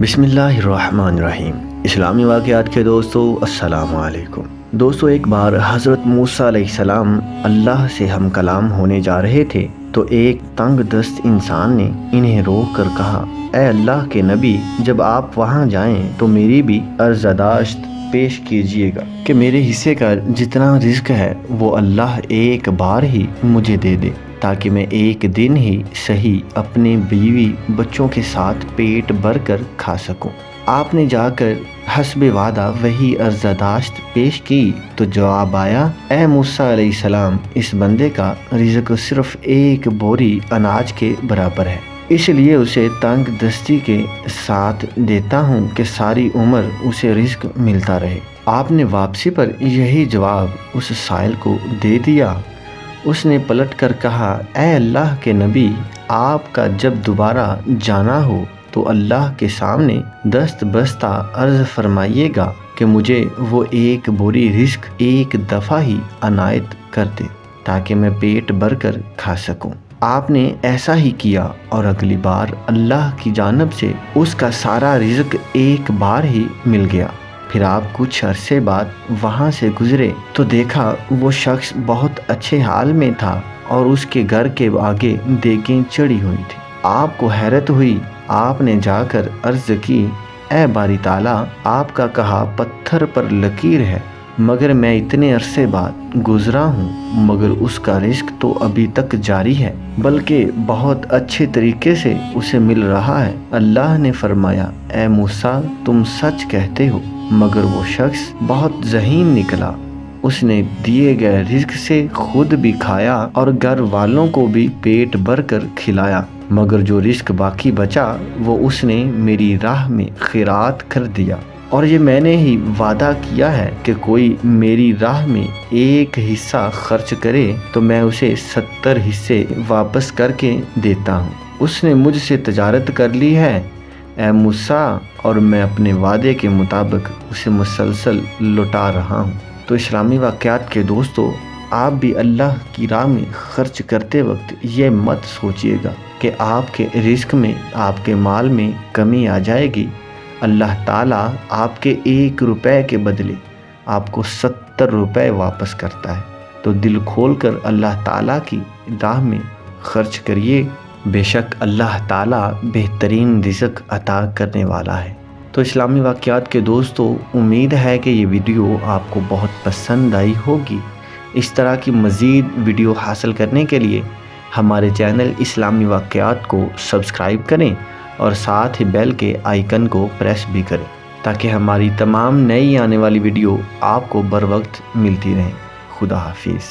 بسم اللہ الرحمن الرحیم۔ اسلامی واقعات کے دوستو السلام علیکم۔ دوستو، ایک بار حضرت موسیٰ علیہ السلام اللہ سے ہم کلام ہونے جا رہے تھے تو ایک تنگ دست انسان نے انہیں روک کر کہا، اے اللہ کے نبی، جب آپ وہاں جائیں تو میری بھی عرضداشت پیش کیجئے گا کہ میرے حصے کا جتنا رزق ہے وہ اللہ ایک بار ہی مجھے دے دے، تاکہ میں ایک دن ہی صحیح اپنے بیوی بچوں کے ساتھ پیٹ بھر کر کھا سکوں۔ آپ نے جا کر حسب وعدہ وہی عرضداشت پیش کی تو جواب آیا، اے موسیٰ علیہ السلام، اس بندے کا رزق صرف ایک بوری اناج کے برابر ہے، اس لیے اسے تنگ دستی کے ساتھ دیتا ہوں کہ ساری عمر اسے رزق ملتا رہے۔ آپ نے واپسی پر یہی جواب اس سائل کو دے دیا۔ اس نے پلٹ کر کہا، اے اللہ کے نبی، آپ کا جب دوبارہ جانا ہو تو اللہ کے سامنے دست بستہ عرض فرمائیے گا کہ مجھے وہ ایک بوری رزق ایک دفعہ ہی عنایت کر دے تاکہ میں پیٹ بھر کر کھا سکوں۔ آپ نے ایسا ہی کیا اور اگلی بار اللہ کی جانب سے اس کا سارا رزق ایک بار ہی مل گیا۔ پھر آپ کچھ عرصے بعد وہاں سے گزرے تو دیکھا وہ شخص بہت اچھے حال میں تھا اور اس کے گھر کے آگے دیگیں چڑھی ہوئی تھی۔ آپ کو حیرت ہوئی۔ آپ نے جا کر عرض کی، اے باری تعالیٰ، آپ کا کہا پتھر پر لکیر ہے، مگر میں اتنے عرصے بعد گزرا ہوں مگر اس کا رزق تو ابھی تک جاری ہے، بلکہ بہت اچھے طریقے سے اسے مل رہا ہے۔ اللہ نے فرمایا، اے موسیٰ، تم سچ کہتے ہو، مگر وہ شخص بہت ذہین نکلا۔ اس نے دیے گئے رزق سے خود بھی کھایا اور گھر والوں کو بھی پیٹ بھر کر کھلایا، مگر جو رزق باقی بچا وہ اس نے میری راہ میں خیرات کر دیا، اور یہ میں نے ہی وعدہ کیا ہے کہ کوئی میری راہ میں ایک حصہ خرچ کرے تو میں اسے 70 حصے واپس کر کے دیتا ہوں۔ اس نے مجھ سے تجارت کر لی ہے اے موسیٰ، اور میں اپنے وعدے کے مطابق اسے مسلسل لوٹا رہا ہوں۔ تو اسلامی واقعات کے دوستو، آپ بھی اللہ کی راہ میں خرچ کرتے وقت یہ مت سوچئے گا کہ آپ کے رزق میں، آپ کے مال میں کمی آ جائے گی۔ اللہ تعالیٰ آپ کے 1 روپے کے بدلے آپ کو 70 روپے واپس کرتا ہے۔ تو دل کھول کر اللہ تعالیٰ کی راہ میں خرچ کریے، بے شک اللہ تعالیٰ بہترین رزق عطا کرنے والا ہے۔ تو اسلامی واقعات کے دوستو، امید ہے کہ یہ ویڈیو آپ کو بہت پسند آئی ہوگی۔ اس طرح کی مزید ویڈیو حاصل کرنے کے لیے ہمارے چینل اسلامی واقعات کو سبسکرائب کریں اور ساتھ ہی بیل کے آئیکن کو پریس بھی کریں تاکہ ہماری تمام نئی آنے والی ویڈیو آپ کو بر وقت ملتی رہیں۔ خدا حافظ۔